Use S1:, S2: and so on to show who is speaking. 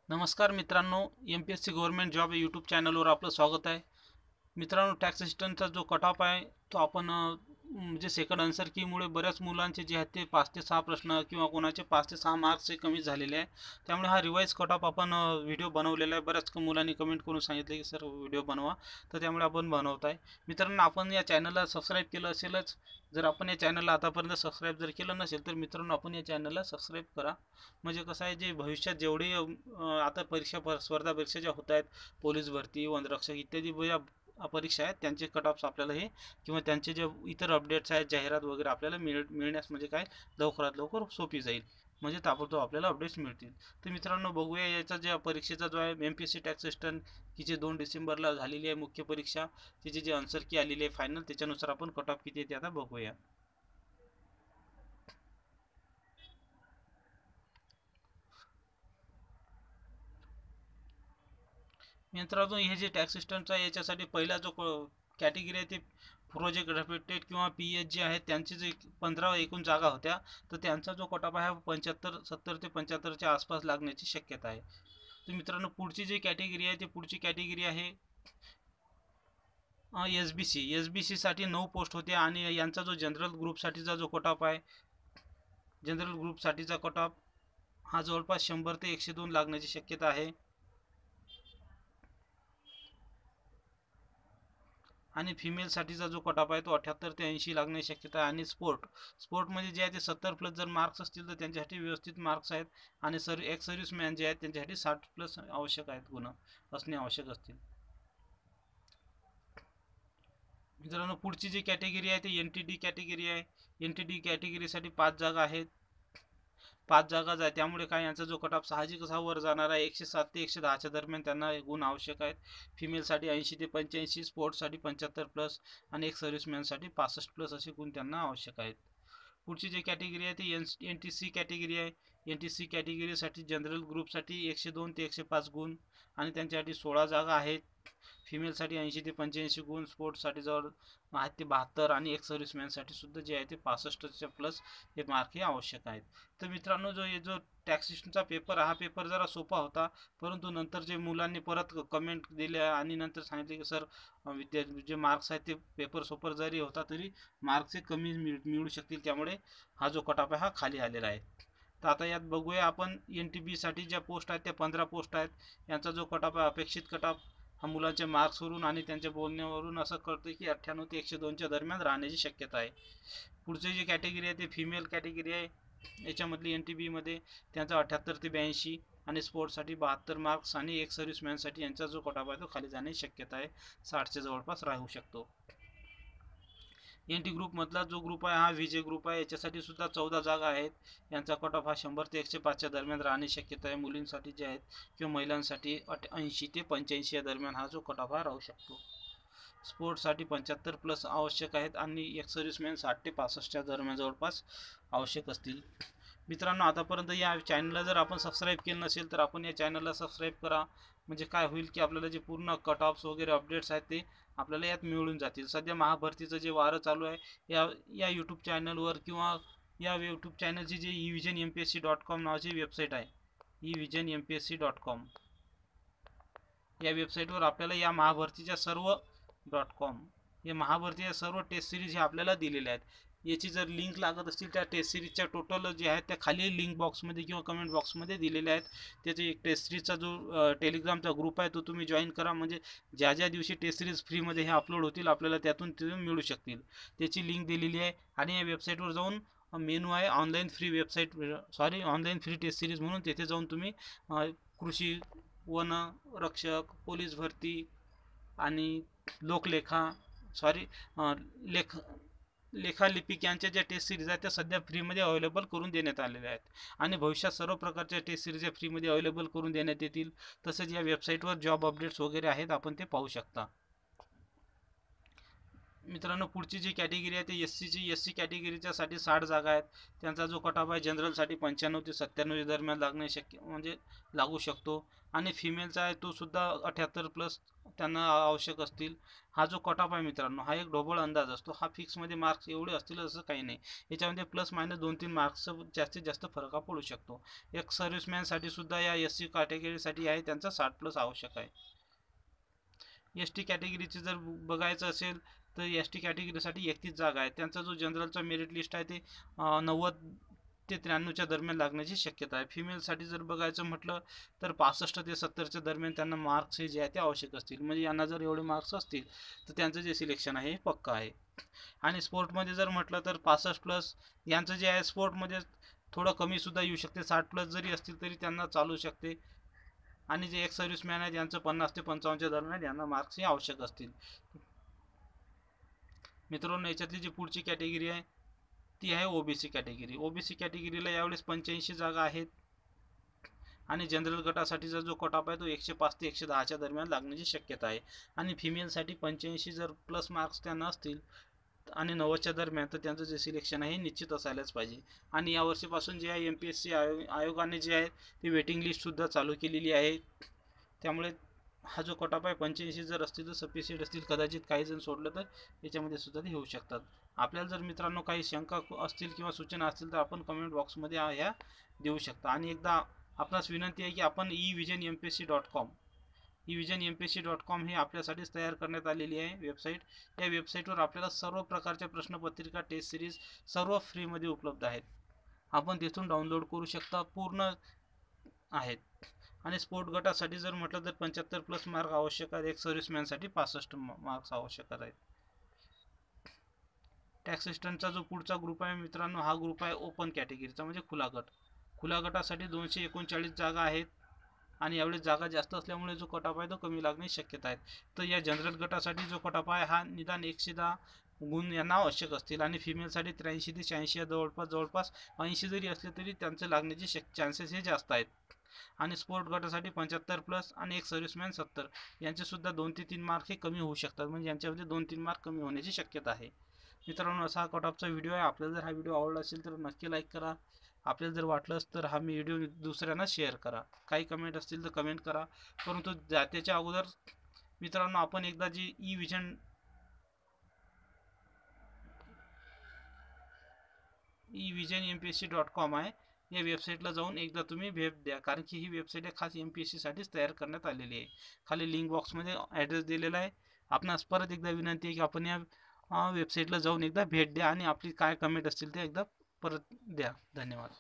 S1: नमस्कार मित्रांनो, MPSC government job YouTube चॅनलवर आपलं स्वागत आहे. मित्रांनो, टॅक्स असिस्टंटचा जो कट ऑफ आहे तो आपण म्हणजे सेकंड आन्सर कीमुळे बऱ्याच मुलांचे जे आहेत ते 5 ते 6 प्रश्न किंवा कोणाचे 5 ते 6 मार्क्स कमी झालेले आहे. त्यामुळे हा रिवाईज कट ऑफ आपण व्हिडिओ बनवलेला आहे. बऱ्याच मुलांनी कमेंट करून सांगितले की सर व्हिडिओ बनवा, तर त्यामुळे आपण बनवत आहे. मित्रांनो, आपण या चॅनलला सबस्क्राईब केलं असेलच. जर आपण या चॅनलला आतापर्यंत सबस्क्राईब जर केलं नसेल तर मित्रांनो आपण या चॅनलला सबस्क्राईब करा. म्हणजे कसं आहे, जे भविष्यात जेवढे आता स्पर्धा परीक्षा ज्या होत आहेत, पोलीस भरती, वनरक्षक इत्यादी ज्या परीक्षा आहेत त्यांचे कट ऑफ्स आपल्याला हे किंवा त्यांचे जे इतर अपडेट्स आहेत, जाहिरात वगैरे आपल्याला मिळण्यास म्हणजे काय लवकरात लवकर सोपी जाईल. म्हणजे ताबडतोब आपल्याला अपडेट्स मिळतील. तर मित्रांनो, बघूया याचा ज्या परीक्षेचा जो आहे MPSC टॅक्स असिस्टंट की जे 2 डिसेंबरला झालेली आहे मुख्य परीक्षा, त्याची जे आन्सर की आलेली आहे फायनल, त्याच्यानुसार आपण कट ऑफ किती येते आता बघूया. मित्रांनो, हे जे टॅक्स सिस्टमचा याच्यासाठी पहिला जो कॅटेगरी आहे ते प्रोजेक्ट रेप्युटेड किंवा PS जे आहेत त्यांचे जे 15 एकूण जागा होत्या, तर त्यांचा जो कट ऑफ आहे 70 ते 75च्या आसपास लागण्याची शक्यता आहे. तर मित्रांनो, पुढची जी कॅटेगरी आहे ती पुढची कॅटेगरी आहे SBC साठी 9 पोस्ट होत्या आणि यांचा जो जनरल ग्रुपसाठीचा जो कट ऑफ आहे, जनरल ग्रुपसाठीचा कट ऑफ हा जवळपास 100 ते 102 लागण्याची शक्यता आहे. आणि फिमेलसाठीचा जो कट ऑफ आहे तो 78 ते 80 लागण्याची शक्यता आहे. आणि स्पोर्टमध्ये जे आहे ते 70 प्लस जर मार्क्स असतील तर त्यांच्यासाठी व्यवस्थित मार्क्स आहेत. आणि एक्स सर्व्हिसमॅन जे आहेत त्यांच्यासाठी 60 प्लस आवश्यक आहेत, गुण असणे आवश्यक असतील. मित्रांनो, पुढची जी कॅटेगरी आहे ती NTD कॅटेगरी आहे. NTD कॅटेगरीसाठी 5 जागा आहेत. 5 जागाच आहे, त्यामुळे काय यांचा जो कट ऑफ साहजिकच हा वर जाणार आहे. 107 ते 110च्या दरम्यान त्यांना गुण आवश्यक आहेत. फिमेलसाठी 80 ते 85, स्पोर्ट्ससाठी 75 प्लस आणि एक सर्व्हिसमॅनसाठी 65 प्लस असे गुण त्यांना आवश्यक आहेत. पुढची जी कॅटेगरी आहे ती NTC कॅटेगरी आहे. NTC कॅटेगरीसाठी जनरल ग्रुपसाठी 102 ते 105 गुण आणि त्यांच्यासाठी 16 जागा आहेत. फिमेलसाठी 80 ते 85 गुण, स्पोर्ट्ससाठी जवळ आहेत ते 72 आणि एक सर्व्हिसमॅनसाठी सुद्धा जे आहे ते 65च्या प्लस हे मार्क हे आवश्यक आहेत. तर मित्रांनो, जो टॅक्सेशनचा पेपर हा पेपर जरा सोपा होता, परंतु नंतर जे मुलांनी परत कमेंट दिल्या आणि नंतर सांगितले की सर जे मार्क्स आहेत ते पेपर सोपर जरी होता तरी मार्क्स हे कमी मिळू शकतील, त्यामुळे हा जो कट ऑफ आहे हा खाली आलेला आहे. तर आता यात बघूया आपण NTB साठी ज्या पोस्ट आहेत त्या 15 पोस्ट आहेत. यांचा जो कट ऑफ आहे अपेक्षित कट ऑफ हा मुलांच्या मार्क्सवरून आणि त्यांच्या बोलण्यावरून असं कळतं की 98 ते 102च्या दरम्यान राहण्याची शक्यता आहे. पुढची जी कॅटेगरी आहे ती फिमेल कॅटेगरी आहे. याच्यामधली NTB मध्ये त्यांचा 78 ते 82 आणि स्पोर्ट्ससाठी 72 मार्क्स आणि एक सर्व्हिसमॅनसाठी यांचा जो कट ऑफ आहे तो खाली जाण्याची शक्यता आहे, 60च्या जवळपास राहू शकतो. NT ग्रुपमधला जो ग्रुप आहे हा VJ ग्रुप आहे. याच्यासाठी सुद्धा 14 जागा आहेत. यांचा कट ऑफ हा 100 ते 105च्या दरम्यान राहण्याची शक्यता आहे. मुलींसाठी जे आहेत किंवा महिलांसाठी 80 ते 85 या दरम्यान हा जो कट ऑफ हा राहू शकतो. स्पोर्ट्ससाठी 75 प्लस आवश्यक आहेत आणि एक सर्व्हिसमॅन 60 ते 65च्या दरम्यान जवळपास आवश्यक असतील. मित्रांनो, आतापर्यंत या चॅनलला जर आपण सबस्क्राईब केलं नसेल तर आपण या चॅनलला सबस्क्राईब करा. म्हणजे काय होईल की आपल्याला जे पूर्ण कट ऑफ्स वगैरे अपडेट्स आहेत ते आपल्याला यात मिळून जातील. सध्या महाभरतीचं जे वारं चालू आहे या यूट्यूब चॅनलवर किंवा या यूट्यूब चॅनलची जी evisionmpsc.com नावाची वेबसाईट आहे, evisionmpsc.com, या वेबसाईटवर आपल्याला या महाभरतीच्या सर्व या महाभरतीच्या सर्व टेस्ट सिरीज हे आपल्याला दिलेल्या आहेत. याची जर लिंक लागत असतील त्या टेस्ट सिरीजच्या टोटल जे आहेत त्या खाली लिंक बॉक्समध्ये किंवा कमेंट बॉक्समध्ये दिलेल्या आहेत. त्याचे एक टेस्ट सिरीजचा जो टेलिग्रामचा ग्रुप आहे तो तुम्ही जॉईन करा. म्हणजे ज्या ज्या दिवशी टेस्ट सिरीज फ्रीमध्ये हे अपलोड होतील आपल्याला त्यातून ते मिळू शकतील. त्याची लिंक दिलेली आहे. आणि या वेबसाईटवर जाऊन मेनू आहे ऑनलाईन फ्री टेस्ट सिरीज म्हणून, तेथे जाऊन तुम्ही कृषी, वन रक्षक, पोलीस भरती आणि लोकलेखा सॉरी लेख लेखालिपिक यांच्या ज्या टेस्ट सिरीज आहेत त्या सध्या फ्रीमध्ये अवेलेबल करून देण्यात आलेल्या आहेत. आणि भविष्यात सर्व प्रकारच्या टेस्ट सिरीज फ्रीमध्ये अवेलेबल करून देण्यात येतील. तसेच या वेबसाईटवर जॉब अपडेट्स वगैरे आहेत, आपण ते पाहू शकता. मित्रांनो पुढची जी कॅटेगरी आहे ते एस सी कॅटेगरीच्यासाठी 60 जागा आहेत. त्यांचा जो कट ऑफ आहे जनरलसाठी 95 ते 97 दरम्यान लागणे शक्य म्हणजे लागू शकतो. आणि फिमेलचा आहे तो सुद्धा 78 प्लस त्यांना आवश्यक असतील. हा जो कट ऑफ आहे मित्रांनो हा एक ढोबळ अंदाज असतो. हा फिक्समध्ये मार्क्स एवढे असतील असं काही नाही. याच्यामध्ये प्लस मायनस 2-3 मार्क्स जास्तीत जास्त फरक पडू शकतो. एक सर्व्हिसमॅनसाठी सुद्धा या SC कॅटेगरीसाठी आहे त्यांचा 60 प्लस आवश्यक आहे. ST कॅटेगरीचे जर बघायचं असेल तर ST कॅटेगरीसाठी 31 जागा आहेत. त्यांचा जो जनरलचा मेरिट लिस्ट आहे ते 90 ते 93च्या दरम्यान लागण्याची शक्यता आहे. फिमेलसाठी जर बघायचं म्हटलं तर 65 ते 70च्या दरम्यान त्यांना मार्क्स हे जे आहे ते आवश्यक असतील. म्हणजे यांना जर एवढे मार्क्स असतील तर त्यांचं जे सिलेक्शन आहे हे पक्का आहे. आणि स्पोर्टमध्ये जर म्हटलं तर 65 प्लस यांचं जे आहे स्पोर्टमध्ये थोडं कमी सुद्धा येऊ शकते. 60 प्लस जरी असतील तरी त्यांना चालू शकते. आणि जे एक्स सर्व्हिसमॅन आहेत यांचं 50 ते 55च्या दरम्यान यांना मार्क्स हे आवश्यक असतील. मित्रांनो याच्यातली जी पुढची कॅटेगरी आहे ती आहे ओबीसी कॅटेगरी. ओबीसी कॅटेगरीला यावेळेस 85 जागा आहेत. आणि जनरल गटासाठीचा जो कट ऑफ आहे तो 105 ते 110च्या दरम्यान लागण्याची शक्यता आहे. आणि फिमेलसाठी 85 जर प्लस मार्क्स त्यांना असतील आणि 90च्या दरम्यान तर त्यांचं जे सिलेक्शन आहे हे निश्चित असायलाच पाहिजे. आणि या वर्षीपासून जे आहे MPSC आयोगाने जे आहे ती वेटिंग लिस्टसुद्धा चालू केलेली आहे. त्यामुळे हा जो कट ऑफ आहे 85 जर असतील तर सफिशियंट असतील. कदाचित काही जण सोडलं तर याच्यामध्ये सुद्धा ते होऊ शकतात. आपल्याला जर मित्रांनो काही शंका असतील किंवा सूचना असतील तर आपण कमेंट बॉक्समध्ये ह्या देऊ शकता. आणि एकदा आपणास विनंती आहे की आपण evisionmpsc.com evisionmpsc.com हे आपल्यासाठीच तयार करण्यात आलेली आहे वेबसाईट. या वेबसाईटवर आपल्याला सर्व प्रकारच्या प्रश्नपत्रिका टेस्ट सिरीज सर्व फ्रीमध्ये उपलब्ध आहेत. आपण तिथून डाउनलोड करू शकता. पूर्ण आहेत. आणि स्पोर्ट गटासाठी जर म्हटलं तर 75 प्लस मार्क आवश्यक आहेत. एक सर्व्हिसमॅनसाठी 65 मार्क्स आवश्यक आहेत. टॅक्स असिस्टंटचा जो पुढचा ग्रुप आहे मित्रांनो हा ग्रुप आहे ओपन कॅटेगरीचा म्हणजे खुला गट. खुला गटासाठी 239 जागा आहेत. आणि यावेळेस जागा जास्त असल्यामुळे जो कट ऑफ आहे तो कमी लागण्याची शक्यता आहे. तर या जनरल गटासाठी जो कट ऑफ आहे हा निदान 110 गुण यांना आवश्यक असतील. आणि फिमेलसाठी 83 ते 86 या जवळपास 80 जरी असले तरी त्यांचे लागण्याचे चान्सेस हे जास्त आहेत. आणि स्पोर्ट गटासाठी 75 प्लस आणि एक सर्व्हिसमॅन 70 यांचे सुद्धा 2 ते 3 मार्क हे कमी होऊ शकतात. म्हणजे यांच्यामध्ये 2-3 मार्क कमी होण्याची शक्यता आहे. मित्रांनो असा हा कट ऑफचा व्हिडिओ आहे. आपल्याला जर हा व्हिडिओ आवडला असेल तर नक्की लाईक करा. आपल्याला जर वाटलंच तर हा व्हिडिओ दुसऱ्यांना शेअर करा. काही कमेंट असतील तर कमेंट करा. परंतु त्याच्या अगोदर मित्रांनो आपण एकदा जी evisionmpsc.com आहे या वेबसाईटला जाऊन एकदा तुम्ही भेट द्या. कारण की ही वेबसाईट खास MPSC साठीच तयार करण्यात आलेली आहे. खाली लिंक बॉक्समध्ये ॲड्रेस दिलेला आहे. आपणास परत एकदा विनंती आहे की आपण या वेबसाईटला जाऊन एकदा भेट द्या आणि आपली काय कमेंट असतील ते एकदा परत द्या. धन्यवाद.